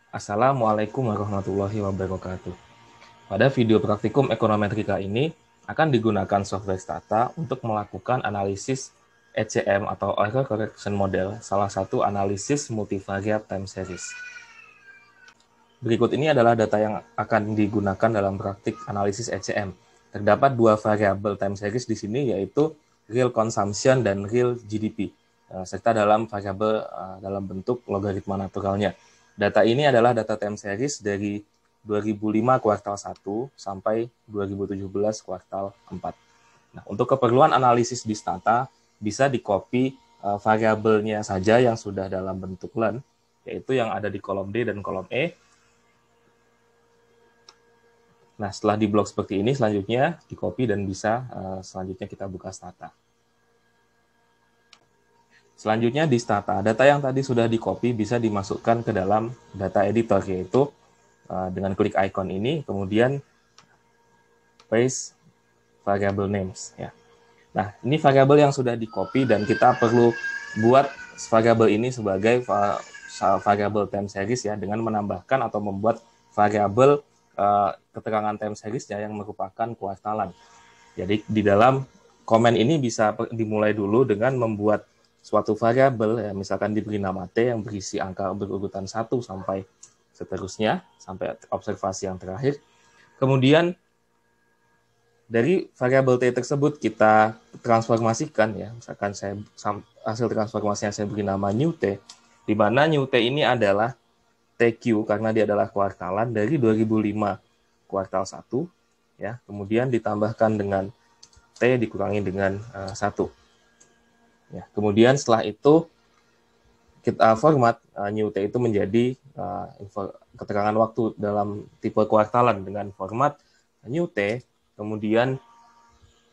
Assalamualaikum warahmatullahi wabarakatuh. Pada video praktikum ekonometrika ini akan digunakan software Stata untuk melakukan analisis ECM atau Error Correction Model, salah satu analisis multivariate time series. Berikut ini adalah data yang akan digunakan dalam praktik analisis ECM. Terdapat dua variabel time series di sini, yaitu real consumption dan real GDP, serta dalam variabel dalam bentuk logaritma naturalnya. Data ini adalah data time series dari 2005 kuartal 1 sampai 2017 kuartal 4. Nah, untuk keperluan analisis di Stata, bisa di-copy variabelnya saja yang sudah dalam bentuk len, yaitu yang ada di kolom D dan kolom E. Nah, setelah diblok seperti ini, selanjutnya di-copy dan bisa selanjutnya kita buka Stata. Selanjutnya di Stata, data yang tadi sudah di-copy bisa dimasukkan ke dalam data editor, yaitu dengan klik icon ini, kemudian paste variable names. Ya. Nah, ini variabel yang sudah di-copy dan kita perlu buat variabel ini sebagai variabel time series ya, dengan menambahkan atau membuat variabel keterangan time series-nya yang merupakan kuartalan. Jadi di dalam komen ini bisa dimulai dulu dengan membuat suatu variabel, ya, misalkan diberi nama T yang berisi angka berurutan 1 sampai seterusnya, sampai observasi yang terakhir. Kemudian dari variabel T tersebut kita transformasikan, ya, misalkan hasil transformasinya saya beri nama new T, di mana new T ini adalah TQ karena dia adalah kuartalan dari 2005 kuartal 1, ya, kemudian ditambahkan dengan T dikurangi dengan 1. Ya, kemudian setelah itu kita format new T itu menjadi keterangan waktu dalam tipe kuartalan dengan format new T, kemudian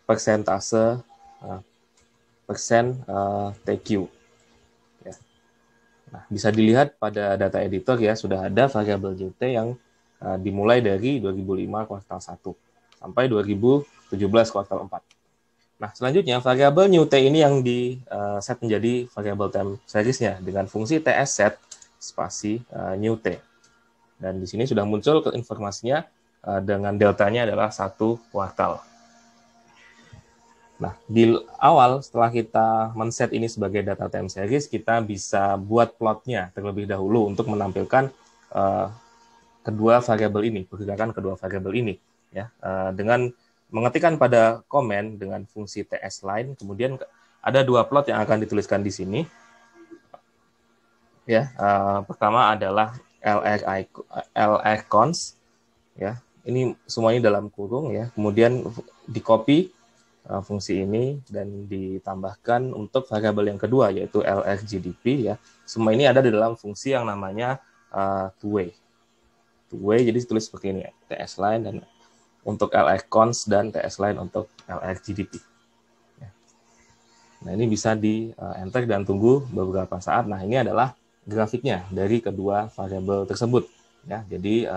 persentase persen TQ. Ya. Nah, bisa dilihat pada data editor ya, sudah ada variabel new T yang dimulai dari 2005 kuartal 1 sampai 2017 kuartal 4. Nah, selanjutnya variabel new T ini yang di set menjadi variabel time series-nya dengan fungsi tsset spasi new T. Dan di sini sudah muncul ke informasinya dengan deltanya adalah 1 kuartal. Nah, di awal setelah kita men-set ini sebagai data time series, kita bisa buat plotnya terlebih dahulu untuk menampilkan kedua variabel ini, pergerakan kedua variabel ini, ya, dengan mengetikkan pada komen dengan fungsi tsLine, kemudian ada dua plot yang akan dituliskan di sini. Ya, pertama adalah lr_cons, ya. Ini semuanya dalam kurung ya. Kemudian di-copy fungsi ini dan ditambahkan untuk variabel yang kedua yaitu lr_gdp ya. Semua ini ada di dalam fungsi yang namanya two-way. Two-way jadi ditulis seperti ini ya, tsLine dan untuk lr_cons dan tsLine untuk lr_gdp. Nah, ini bisa di-enter dan tunggu beberapa saat. Nah, ini adalah grafiknya dari kedua variabel tersebut. Ya, jadi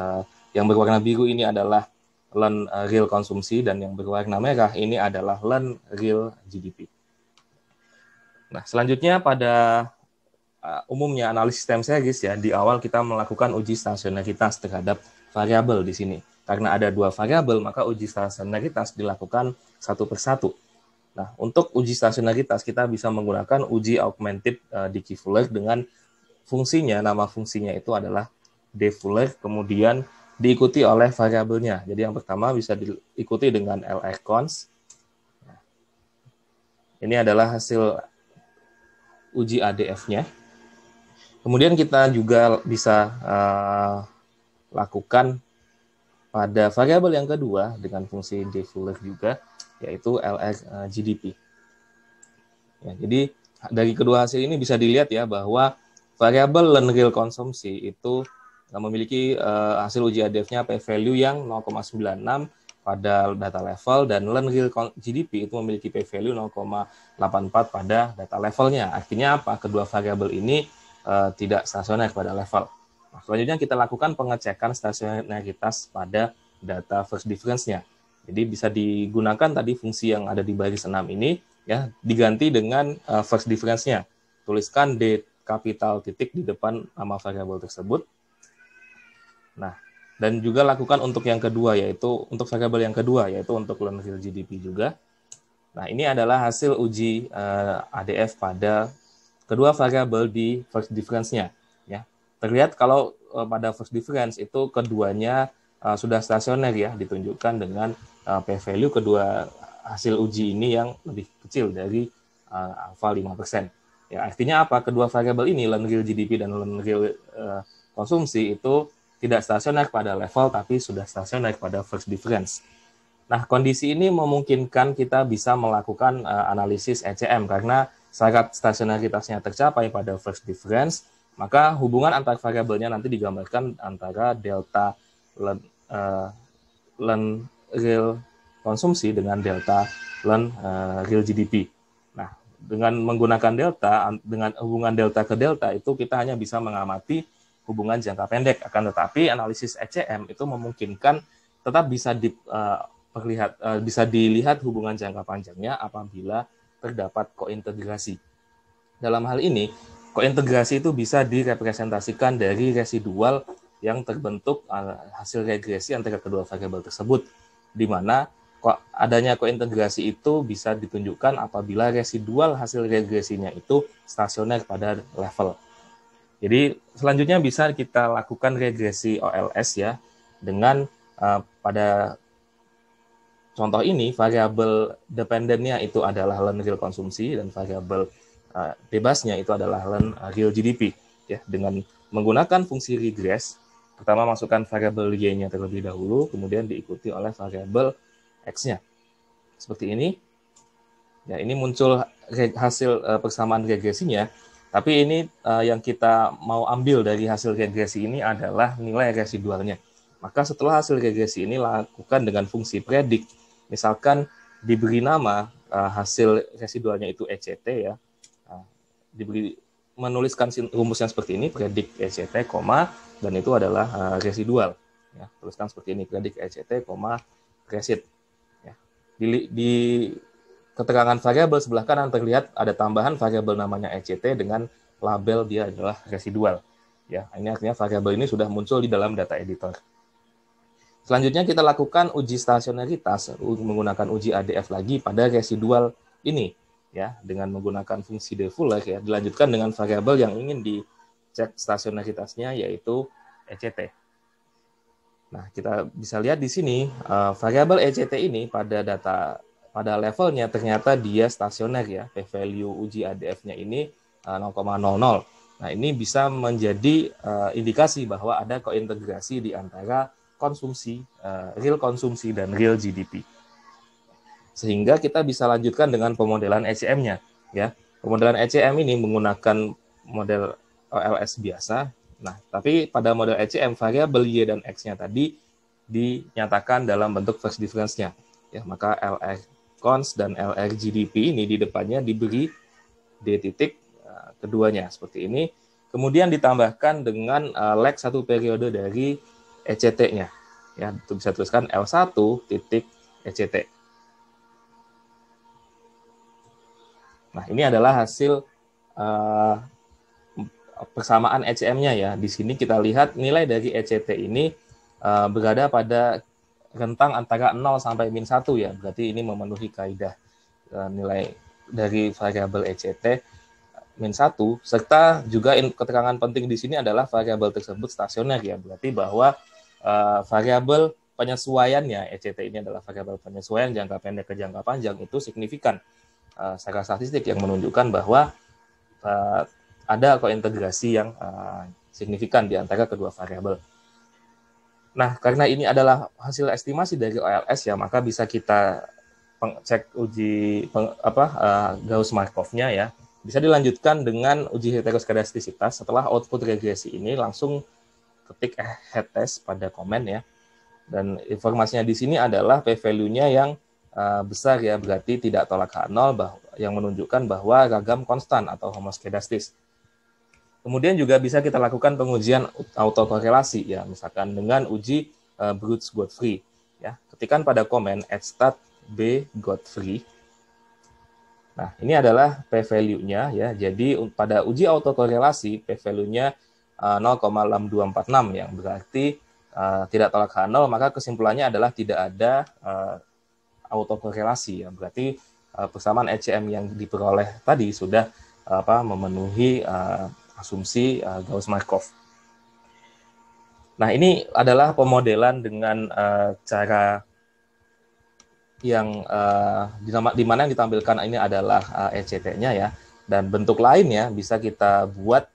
yang berwarna biru ini adalah len real konsumsi dan yang berwarna merah ini adalah len real GDP. Nah, selanjutnya pada umumnya analisis time series ya, di awal kita melakukan uji stasionaritas terhadap variabel di sini. Karena ada dua variabel, maka uji stasionaritas dilakukan satu persatu. Nah, untuk uji stasionaritas kita bisa menggunakan uji augmented Dickey-Fuller dengan fungsinya, nama fungsinya itu adalah dfuller, kemudian diikuti oleh variabelnya. Jadi yang pertama bisa diikuti dengan lr_cons. Ini adalah hasil uji ADF-nya. Kemudian kita juga bisa lakukan pada variabel yang kedua dengan fungsi dfuller juga, yaitu lr_gdp. Ya, jadi dari kedua hasil ini bisa dilihat ya bahwa variabel len real konsumsi itu memiliki hasil uji ADF-nya p-value yang 0,96 pada data level dan len real GDP itu memiliki p-value 0,84 pada data levelnya. Artinya apa? Kedua variabel ini tidak stasioner pada level. Nah, selanjutnya kita lakukan pengecekan stasionaritas pada data first difference-nya. Jadi bisa digunakan tadi fungsi yang ada di baris 6 ini ya, diganti dengan first difference-nya. Tuliskan D kapital titik di depan nama variabel tersebut. Nah, dan juga lakukan untuk yang kedua, yaitu untuk variabel yang kedua, yaitu untuk learn real GDP juga. Nah, ini adalah hasil uji ADF pada kedua variabel di first difference-nya. Ya. Terlihat kalau pada first difference itu keduanya sudah stasioner ya, ditunjukkan dengan p-value kedua hasil uji ini yang lebih kecil dari alpha 5%. Ya, artinya apa? Kedua variabel ini, learn real GDP dan learn real konsumsi, itu tidak stasioner pada level, tapi sudah stasioner pada first difference. Nah, kondisi ini memungkinkan kita bisa melakukan analisis ECM karena syarat stasionaritasnya tercapai pada first difference, maka hubungan antar variabelnya nanti digambarkan antara delta learn real konsumsi dengan delta learn real GDP. Nah, dengan menggunakan delta, dengan hubungan delta ke delta itu kita hanya bisa mengamati hubungan jangka pendek. Akan tetapi analisis ECM itu memungkinkan tetap bisa bisa dilihat hubungan jangka panjangnya apabila terdapat kointegrasi. Dalam hal ini, kointegrasi itu bisa direpresentasikan dari residual yang terbentuk hasil regresi antara kedua variabel tersebut, di mana adanya kointegrasi itu bisa ditunjukkan apabila residual hasil regresinya itu stasioner pada level. Jadi selanjutnya bisa kita lakukan regresi OLS ya, dengan pada contoh ini variabel dependennya itu adalah learn real konsumsi dan variabel bebasnya itu adalah learn real GDP ya. Dengan menggunakan fungsi regress, pertama masukkan variabel y-nya terlebih dahulu, kemudian diikuti oleh variabel x-nya. Seperti ini. Ya, ini muncul hasil persamaan regresinya, tapi ini yang kita mau ambil dari hasil regresi ini adalah nilai residualnya. Maka setelah hasil regresi ini lakukan dengan fungsi predik. Misalkan diberi nama hasil residualnya itu ECT ya. Diberi menuliskan rumusnya seperti ini, predik ECT, dan itu adalah residual. Ya, tuliskan seperti ini, predik ECT, resid. Ya. Di keterangan variabel sebelah kanan terlihat ada tambahan variabel namanya ECT dengan label dia adalah residual. Ya, ini artinya variabel ini sudah muncul di dalam data editor. Selanjutnya kita lakukan uji stasionaritas menggunakan uji ADF lagi pada residual ini ya, dengan menggunakan fungsi de Fuller ya, dilanjutkan dengan variabel yang ingin dicek stasionaritasnya yaitu ECT. Nah, kita bisa lihat di sini variabel ECT ini pada levelnya ternyata dia stasioner ya, p-value uji ADF-nya ini 0,00. Nah, ini bisa menjadi indikasi bahwa ada kointegrasi di antara konsumsi, real konsumsi dan real GDP. Sehingga kita bisa lanjutkan dengan pemodelan ECM-nya ya. Pemodelan ECM ini menggunakan model OLS biasa. Nah, tapi pada model ECM variabel y dan x-nya tadi dinyatakan dalam bentuk first difference-nya. Ya, maka LR cons dan LR GDP ini di depannya diberi D titik keduanya seperti ini. Kemudian ditambahkan dengan lag satu periode dari ECT-nya. Ya, itu bisa tuliskan L1 titik ECT. Nah, ini adalah hasil persamaan ECM-nya ya. Di sini kita lihat nilai dari ECT ini berada pada rentang antara 0 sampai min 1 ya. Berarti ini memenuhi kaidah nilai dari variabel ECT min 1, serta juga keterangan penting di sini adalah variabel tersebut stasioner ya. Berarti bahwa variabel penyesuaiannya, ECT ini adalah variabel penyesuaian jangka pendek ke jangka panjang, itu signifikan secara statistik yang menunjukkan bahwa ada kointegrasi yang signifikan di antara kedua variabel. Nah, karena ini adalah hasil estimasi dari OLS ya, maka bisa kita cek uji Gauss-Markov-nya ya. Bisa dilanjutkan dengan uji heteroskedastisitas. Setelah output regresi ini langsung ketik head test pada komen ya. Dan informasinya di sini adalah p-value-nya yang besar ya, berarti tidak tolak H0 yang menunjukkan bahwa ragam konstan atau homoskedastis. Kemudian juga bisa kita lakukan pengujian autokorelasi ya, misalkan dengan uji Breusch-Godfrey ya. Ketikkan pada komen @stat b Godfrey. Nah, ini adalah p-value-nya ya. Jadi pada uji autokorelasi p-value-nya 0,6246 yang berarti tidak tolak H0, maka kesimpulannya adalah tidak ada autokorelasi ya. Berarti persamaan ECM yang diperoleh tadi sudah memenuhi asumsi Gauss-Markov. Nah, ini adalah pemodelan dengan cara yang di mana yang ditampilkan ini adalah ECT-nya ya. Dan bentuk lainnya bisa kita buat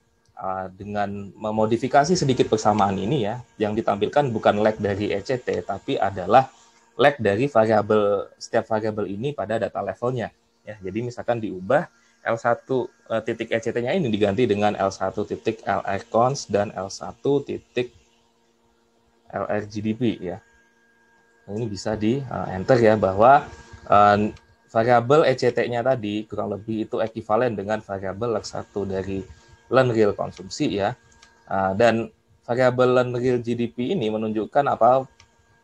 dengan memodifikasi sedikit persamaan ini ya. Yang ditampilkan bukan leg dari ECT, tapi adalah leg dari setiap variabel ini pada data levelnya. Ya, jadi misalkan diubah L1 titik ECT-nya ini diganti dengan L1 titik LR cons dan L1 titik LR GDP ya. Nah, ini bisa di enter ya bahwa variabel ECT-nya tadi kurang lebih itu ekivalen dengan variabel leg1 dari learn real konsumsi ya. Dan variabel learn real GDP ini menunjukkan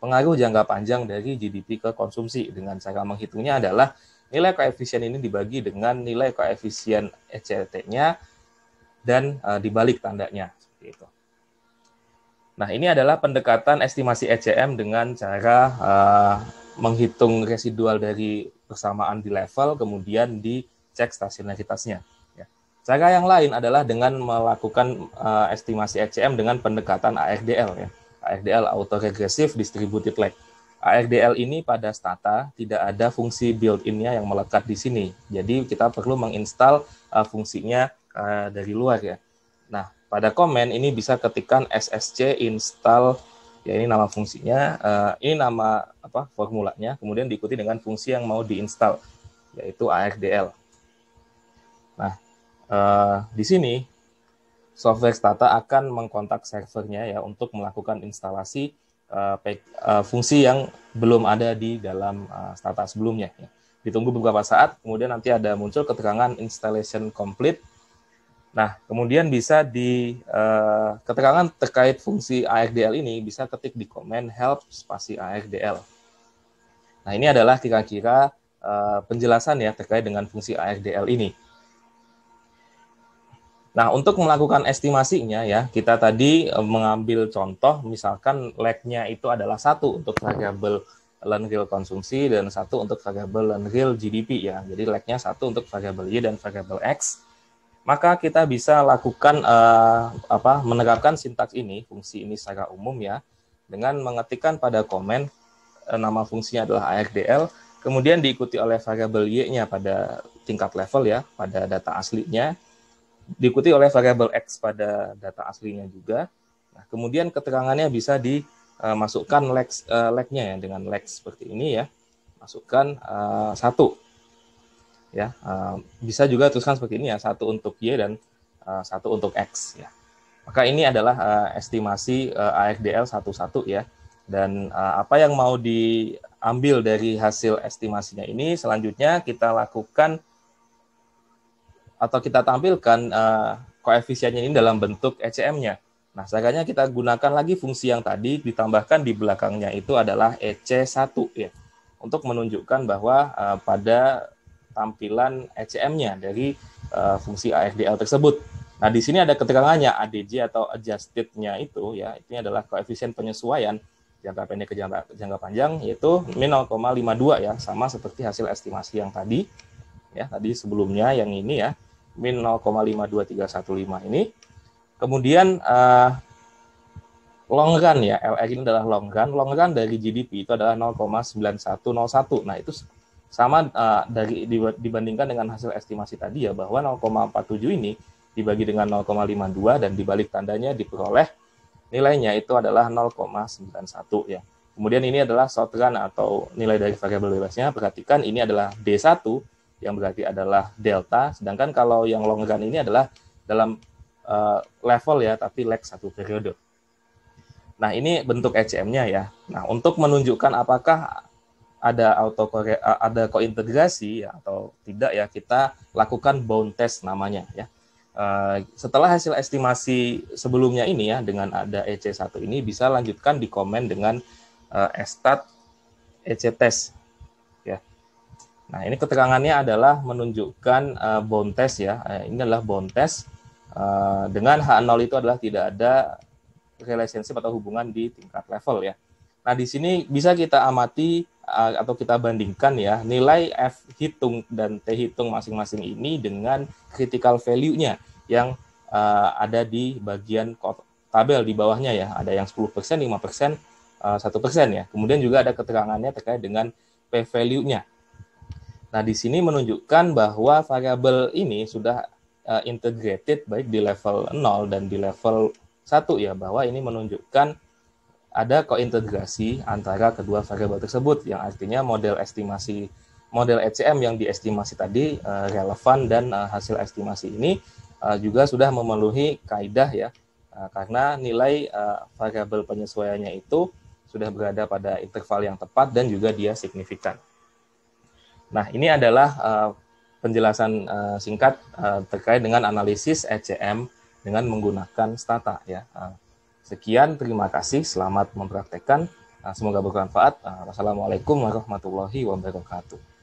pengaruh jangka panjang dari GDP ke konsumsi. Dengan cara menghitungnya adalah nilai koefisien ini dibagi dengan nilai koefisien ECT-nya dan dibalik tandanya seperti itu. Nah, ini adalah pendekatan estimasi ECM dengan cara menghitung residual dari persamaan di level, kemudian dicek stasionaritasnya. Ya. Cara yang lain adalah dengan melakukan estimasi ECM dengan pendekatan ARDL. Ya. ARDL, Autoregressive Distributed Lag. ARDL ini pada Stata tidak ada fungsi built-in-nya yang melekat di sini. Jadi kita perlu menginstal fungsinya dari luar ya. Nah, pada komen ini bisa ketikkan ssc install, ya ini nama fungsinya, ini nama formulanya, kemudian diikuti dengan fungsi yang mau diinstal, yaitu ARDL. Nah, di sini software Stata akan mengkontak servernya ya untuk melakukan instalasi fungsi yang belum ada di dalam Stata sebelumnya. Ya. Ditunggu beberapa saat, kemudian nanti ada muncul keterangan installation complete. Nah, kemudian bisa keterangan terkait fungsi ARDL ini bisa ketik di komen help spasi ARDL. Nah, ini adalah kira-kira penjelasan ya terkait dengan fungsi ARDL ini. Nah, untuk melakukan estimasinya ya, kita tadi mengambil contoh, misalkan lag-nya itu adalah 1 untuk variabel learn real konsumsi dan 1 untuk variabel learn real GDP ya. Jadi lag-nya 1 untuk variabel Y dan variabel X. Maka kita bisa lakukan menerapkan sintaks ini, fungsi ini secara umum ya, dengan mengetikkan pada komen nama fungsinya adalah ARDL, kemudian diikuti oleh variabel Y-nya pada tingkat level ya, pada data aslinya, diikuti oleh variabel X pada data aslinya juga. Nah, kemudian keterangannya bisa dimasukkan lag-nya ya, dengan lag seperti ini ya, masukkan 1. Ya, bisa juga tuliskan seperti ini ya, 1 untuk Y dan 1 untuk X ya. Maka ini adalah estimasi ARDL 1-1 ya. Dan apa yang mau diambil dari hasil estimasinya ini selanjutnya kita lakukan atau kita tampilkan koefisiennya ini dalam bentuk ECM-nya. Nah, caranya kita gunakan lagi fungsi yang tadi ditambahkan di belakangnya itu adalah EC1 ya. Untuk menunjukkan bahwa pada tampilan ECM-nya dari fungsi ARDL tersebut. Nah, di sini ada keterangannya ADJ atau adjusted-nya itu ya, ini adalah koefisien penyesuaian jangka pendek ke jangka panjang yaitu min 0,52 ya, sama seperti hasil estimasi yang tadi ya, tadi sebelumnya yang ini ya, min 0,52315 ini. Kemudian long run ya, LR ini adalah long run dari GDP itu adalah 0,9101. Nah, itu sama dibandingkan dengan hasil estimasi tadi ya, bahwa 0,47 ini dibagi dengan 0,52 dan dibalik tandanya diperoleh nilainya itu adalah 0,91 ya. Kemudian ini adalah short run atau nilai dari variabel bebasnya. Perhatikan ini adalah D1 yang berarti adalah delta, sedangkan kalau yang long run ini adalah dalam level ya, tapi lag 1 periode. Nah, ini bentuk ECM-nya ya. Nah, untuk menunjukkan apakah ada kointegrasi ya atau tidak ya, kita lakukan bound test namanya ya. Setelah hasil estimasi sebelumnya ini ya, dengan ada EC1 ini bisa lanjutkan di komen dengan stat EC test ya. Nah, ini keterangannya adalah menunjukkan bound test ya. Ini adalah bound test dengan H0 itu adalah tidak ada relationship atau hubungan di tingkat level ya. Nah, di sini bisa kita amati atau kita bandingkan ya nilai F hitung dan T hitung masing-masing ini dengan critical value-nya yang ada di bagian tabel di bawahnya ya. Ada yang 10%, 5%, 1% ya. Kemudian juga ada keterangannya terkait dengan P-value-nya. Nah, di sini menunjukkan bahwa variabel ini sudah integrated baik di level 0 dan di level 1 ya, bahwa ini menunjukkan ada kointegrasi antara kedua variabel tersebut, yang artinya model ECM yang diestimasi tadi relevan dan hasil estimasi ini juga sudah memenuhi kaidah ya, karena nilai variabel penyesuaiannya itu sudah berada pada interval yang tepat dan juga dia signifikan. Nah, ini adalah penjelasan singkat terkait dengan analisis ECM dengan menggunakan stata ya. Sekian, terima kasih, selamat mempraktekkan. Semoga bermanfaat. Wassalamualaikum warahmatullahi wabarakatuh.